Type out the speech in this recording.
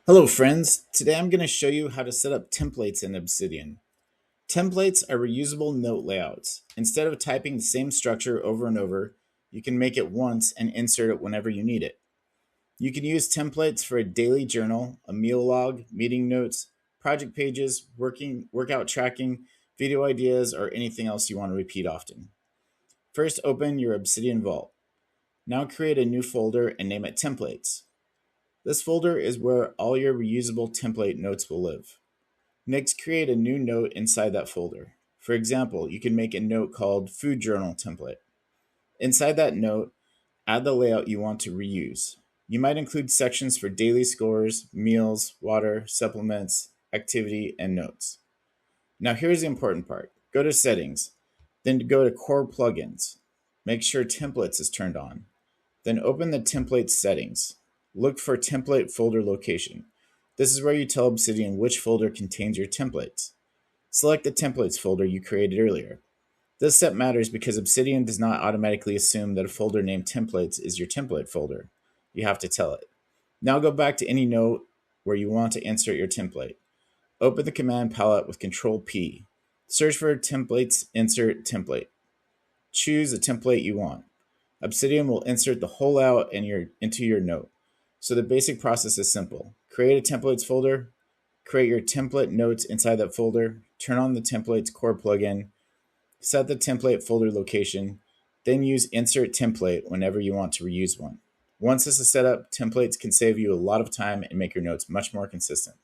Hello friends, today I'm going to show you how to set up templates in Obsidian. Templates are reusable note layouts. Instead of typing the same structure over and over, you can make it once and insert it whenever you need it. You can use templates for a daily journal, a meal log, meeting notes, project pages, workout tracking, video ideas, or anything else you want to repeat often. First, open your Obsidian Vault. Now create a new folder and name it Templates. This folder is where all your reusable template notes will live. Next, create a new note inside that folder. For example, you can make a note called Food Journal Template. Inside that note, add the layout you want to reuse. You might include sections for daily scores, meals, water, supplements, activity, and notes. Now here's the important part. Go to Settings, then go to Core Plugins. Make sure Templates is turned on. Then open the Template settings. Look for Template Folder Location. This is where you tell Obsidian which folder contains your templates. Select the Templates folder you created earlier. This step matters because Obsidian does not automatically assume that a folder named Templates is your template folder. You have to tell it. Now go back to any note where you want to insert your template. Open the command palette with Control P. Search for Templates, Insert Template. Choose the template you want. Obsidian will insert the whole layout into your note. So the basic process is simple. Create a templates folder, create your template notes inside that folder, turn on the templates core plugin, set the template folder location, then use insert template whenever you want to reuse one. Once this is set up, templates can save you a lot of time and make your notes much more consistent.